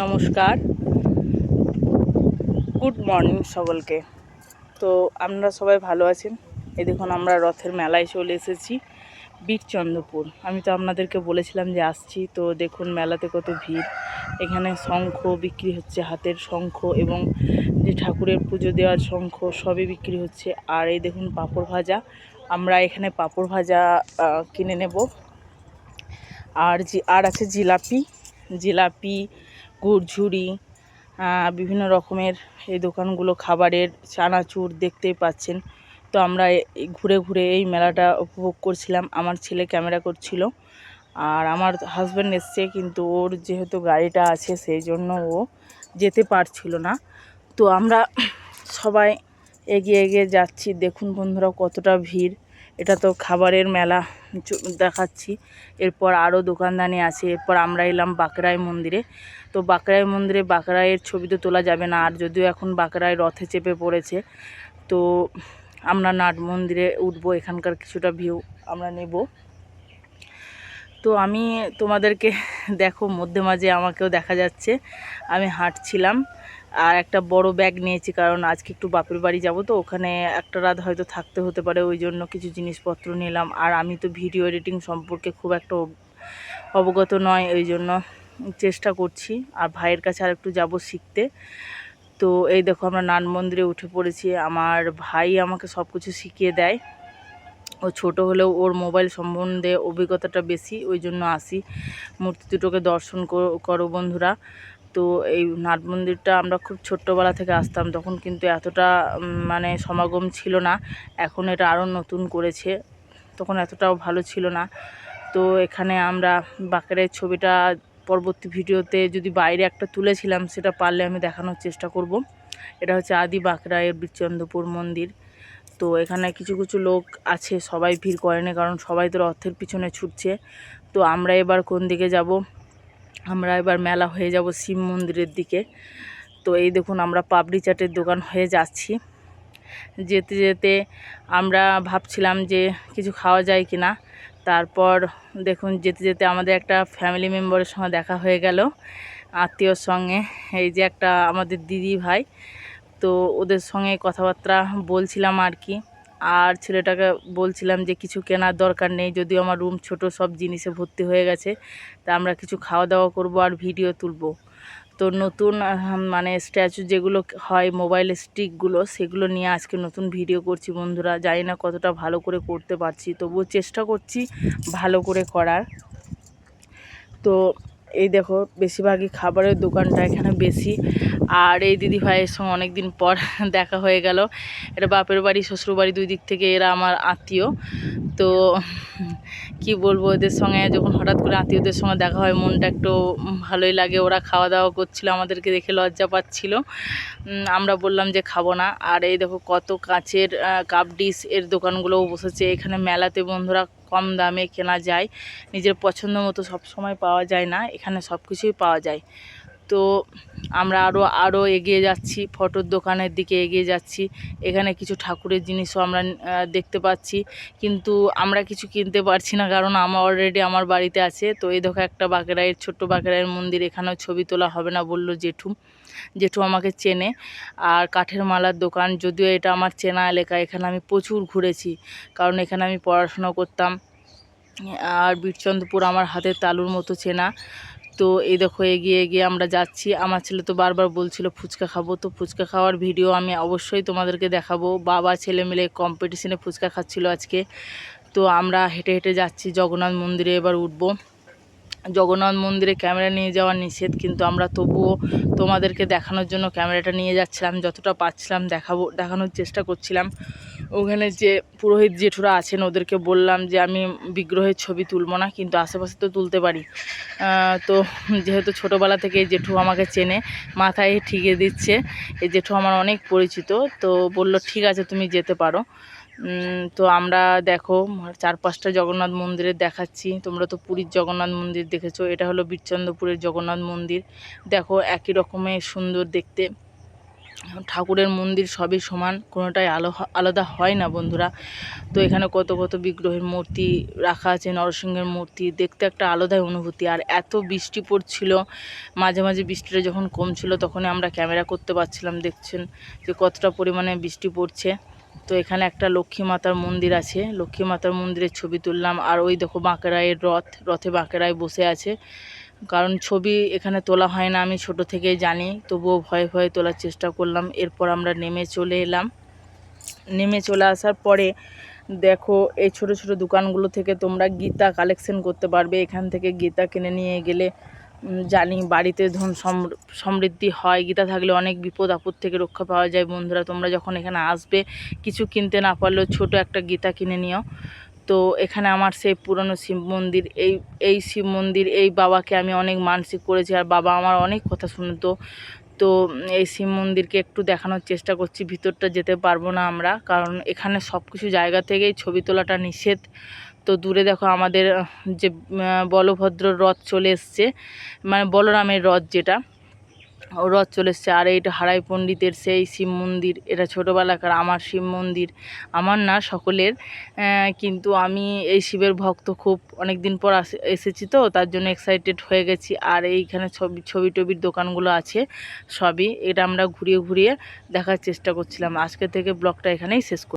নমস্কার, good morning সকলকে। তো আপনারা সবাই ভালো আছেন। এই দেখুন আমরা রথের মেলায় চলে এসেছি বীরচন্দ্রপুর। আমি তো আপনাদেরকে বলেছিলাম যে আসছি, তো দেখুন মেলাতে কত ভিড়। এখানে শঙ্খ বিক্রি হচ্ছে, হাতের শঙ্খ এবং যে ঠাকুরের পুজো দেওয়ার শঙ্খ সবই বিক্রি হচ্ছে। আর এই দেখুন পাঁপড় ভাজা, আমরা এখানে পাঁপড় ভাজা কিনে নেব। আর আছে জিলাপি, গুড়ঝুড়ি, বিভিন্ন রকমের এই দোকানগুলো খাবারের, চানাচুর দেখতেই পাচ্ছেন। তো আমরা ঘুরে ঘুরে এই মেলাটা উপভোগ করছিলাম। আমার ছেলে ক্যামেরা করছিল, আর আমার হাজব্যান্ড এসছে, কিন্তু ওর যেহেতু গাড়িটা আছে সেই জন্য ও যেতে পারছিল না। তো আমরা সবাই এগিয়ে এগিয়ে যাচ্ছি। দেখুন বন্ধুরা কতটা ভিড়। এটা তো খাবারের মেলা দেখাচ্ছি। এরপর আরও দোকানদানি আছে। এরপর আমরা এলাম বাঁকড়াই মন্দিরে। তো বাঁকড়াই মন্দিরে বাঁকড়াইয়ের ছবি তো তোলা যাবে না, আর যদিও এখন বাঁকড়াই রথে চেপে পড়েছে। তো আমরা নাট মন্দিরে উঠবো, এখানকার কিছুটা ভিউ আমরা নেব। তো আমি তোমাদেরকে দেখো, মধ্যে মাঝে আমাকেও দেখা যাচ্ছে। আমি হাঁটছিলাম আর একটা বড় ব্যাগ নিয়েছি, কারণ আজকে একটু বাপের বাড়ি যাব, তো ওখানে একটা রাত হয়তো থাকতে হতে পারে, ওই জন্য কিছু জিনিসপত্র নিলাম। আর আমি তো ভিডিও এডিটিং সম্পর্কে খুব একটা অবগত নয়, ওই জন্য চেষ্টা করছি। আর ভাইয়ের কাছে আর একটু যাব শিখতে। তো এই দেখো আমরা নাট মন্দিরে উঠে পড়েছি। আমার ভাই আমাকে সব কিছু শিখিয়ে দেয়। ও ছোট হলেও ওর মোবাইল সম্বন্ধে অভিজ্ঞতাটা বেশি, ওই জন্য আসি। মূর্তি দুটোকে দর্শন করো বন্ধুরা। তো এই নাট মন্দিরটা আমরা খুব ছোট্টবেলা থেকে আসতাম, তখন কিন্তু এতটা মানে সমাগম ছিল না। এখন এটা আরও নতুন করেছে, তখন এতটাও ভালো ছিল না। তো এখানে আমরা বাঁকড়াইয়ের ছবিটা পরবর্তী ভিডিওতে যদি বাইরে একটা তুলেছিলাম, সেটা পারলে আমি দেখানোর চেষ্টা করব। এটা হচ্ছে আদি বাঁকড়াইয়ের বীরচন্দ্রপুর মন্দির। তো এখানে কিছু কিছু লোক আছে, সবাই ভিড় করেনি, কারণ সবাই তো রথের পিছনে ছুটছে। তো আমরা এবার কোন দিকে যাব? আমরা এবার মেলা হয়ে যাব শিব মন্দিরের দিকে। তো এই দেখুন আমরা পাপড়ি চাটের দোকান হয়ে যাচ্ছি। যেতে যেতে আমরা ভাবছিলাম যে কিছু খাওয়া যায় কি না। তারপর দেখুন যেতে যেতে আমাদের একটা ফ্যামিলি মেম্বারের সঙ্গে দেখা হয়ে গেল, আত্মীয়র সঙ্গে। এই যে একটা আমাদের দিদি ভাই, তো ওদের সঙ্গে কথাবার্তা বলছিলাম আর কি। আর ছেলেটাকে বলছিলাম যে কিছু কেনার দরকার নেই, যদিও আমার রুম ছোট, সব জিনিসে ভর্তি হয়ে গেছে। তা আমরা কিছু খাওয়া দাওয়া করব আর ভিডিও তুলব। তো নতুন মানে স্ট্যাচু যেগুলো হয়, মোবাইল স্টিকগুলো, সেগুলো নিয়ে আজকে নতুন ভিডিও করছি বন্ধুরা। জানি না কতটা ভালো করে করতে পারছি, তবুও চেষ্টা করছি ভালো করে করার। তো এই দেখো বেশিরভাগই খাবারের দোকানটা এখানে বেশি। আর এই দিদি ভাইয়ের সঙ্গে অনেক দিন পর দেখা হয়ে গেল। এটা বাপের বাড়ি শ্বশুর বাড়ি দুই দিক থেকে এরা আমার আত্মীয়। তো কি বলবো, এদের সঙ্গে যখন হঠাৎ করে আত্মীয়দের সঙ্গে দেখা হয়, মনটা একটু ভালোই লাগে। ওরা খাওয়া দাওয়া করছিল, আমাদেরকে দেখে লজ্জা পাচ্ছিল। আমরা বললাম যে খাবো না। আর এই দেখো কত কাচের কাপ ডিশ এর দোকানগুলোও বসেছে এখানে মেলাতে বন্ধুরা। কম দামে কেনা যায়, নিজের পছন্দ মতো সব সময় পাওয়া যায় না, এখানে সব কিছুই পাওয়া যায়। তো আমরা আরও এগিয়ে যাচ্ছি, ফটোর দোকানের দিকে এগিয়ে যাচ্ছি। এখানে কিছু ঠাকুরের জিনিসও আমরা দেখতে পাচ্ছি, কিন্তু আমরা কিছু কিনতে পারছি না, কারণ অলরেডি আমার বাড়িতে আছে। তো এই দেখো একটা বাঁকড়াইয়ের, ছোট্ট বাঁকড়াইয়ের মন্দির, এখানেও ছবি তোলা হবে না বললো জেঠু আমাকে চেনে। আর কাঠের মালার দোকান, যদিও এটা আমার চেনা এলাকা, এখানে আমি প্রচুর ঘুরেছি, কারণ এখানে আমি পড়াশোনা করতাম। আর বীরচন্দ্রপুর আমার হাতের তালুর মতো চেনা। তো এই দেখো এগিয়ে এগিয়ে আমরা যাচ্ছি। আমার ছেলে তো বারবার বলছিল ফুচকা খাবো, তো ফুচকা খাওয়ার ভিডিও আমি অবশ্যই তোমাদেরকে দেখাবো। বাবা ছেলে মিলে কম্পিটিশনে ফুচকা খাচ্ছিল আজকে। তো আমরা হেঁটে হেঁটে যাচ্ছি জগন্নাথ মন্দিরে, এবার উঠবো। জগন্নাথ মন্দিরে ক্যামেরা নিয়ে যাওয়া নিষেধ, কিন্তু আমরা তবুও তোমাদেরকে দেখানোর জন্য ক্যামেরাটা নিয়ে যাচ্ছিলাম, যতটা পাচ্ছিলাম দেখানোর চেষ্টা করছিলাম। ওখানে যে পুরোহিত জেঠুরা আছেন, ওদেরকে বললাম যে আমি বিগ্রহের ছবি তুলবো না, কিন্তু আশেপাশে তো তুলতে পারি। তো যেহেতু ছোটোবেলা থেকে এই জেঠু আমাকে চেনে, মাথায় ঠিকিয়ে দিচ্ছে। এই জেঠু আমার অনেক পরিচিত, তো বলল ঠিক আছে তুমি যেতে পারো। তো আমরা দেখো 4-5টা জগন্নাথ মন্দিরের দেখাচ্ছি। তোমরা তো পুরীর জগন্নাথ মন্দির দেখেছো, এটা হলো বীরচন্দ্রপুরের জগন্নাথ মন্দির। দেখো একই রকমের সুন্দর দেখতে। ঠাকুরের মন্দির সবই সমান, কোনোটাই আলাদা হয় না বন্ধুরা। তো এখানে কত কত বিগ্রহের মূর্তি রাখা আছে, নরসিংহের মূর্তি, দেখতে একটা আলাদাই অনুভূতি। আর এত বৃষ্টি পড়ছিল, মাঝে মাঝে বৃষ্টিটা যখন কমছিল তখনই আমরা ক্যামেরা করতে পারছিলাম। দেখছেন যে কতটা পরিমাণে বৃষ্টি পড়ছে। তো এখানে একটা লক্ষ্মী মাতার মন্দির আছে, লক্ষ্মী মাতার মন্দিরের ছবি তুললাম। আর ওই দেখো বাঁকেরায়ের রথে বাঁকেরায় বসে আছে। কারণ ছবি এখানে তোলা হয় না, আমি ছোট থেকেই জানি, তবুও ভয়ে ভয়ে তোলার চেষ্টা করলাম। এরপর আমরা নেমে চলে এলাম। নেমে চলে আসার পরে দেখো এই ছোট ছোট দোকানগুলো থেকে তোমরা গীতা কালেকশন করতে পারবে। এখান থেকে গীতা কিনে নিয়ে গেলে জানি বাড়িতে ধন সমৃদ্ধি হয়। গীতা থাকলে অনেক বিপদ আপদ থেকে রক্ষা পাওয়া যায়। বন্ধুরা তোমরা যখন এখানে আসবে, কিছু কিনতে না পারলেও ছোট একটা গীতা কিনে নিও। তো এখানে আমার সেই পুরনো শিব মন্দির, এই শিব মন্দির, এই বাবাকে আমি অনেক মানসিক করেছি, আর বাবা আমার অনেক কথা শুনতো। তো এই শিব মন্দিরকে একটু দেখানোর চেষ্টা করছি। ভিতরটা যেতে পারবো না আমরা, কারণ এখানে সব কিছু জায়গা থেকেই ছবি তোলাটা নিষেধ। তো দূরে দেখো আমাদের যে বলভদ্রর রথ চলে এসছে, মানে বলরামের রথ যেটা, ও রথ চলে এসছে। আর এইটা হারাই পণ্ডিতের সেই শিব মন্দির, এটা ছোটোবেলাকার আমার শিব মন্দির, আমার না সকলের। কিন্তু আমি এই শিবের ভক্ত, খুব অনেক দিন পর এসেছি, তো তার জন্য এক্সাইটেড হয়ে গেছি। আর এইখানে ছবি টবির দোকানগুলো আছে সবই, এটা আমরা ঘুরিয়ে ঘুরিয়ে দেখার চেষ্টা করছিলাম। আজকে থেকে ব্লগটা এখানেই শেষ করি।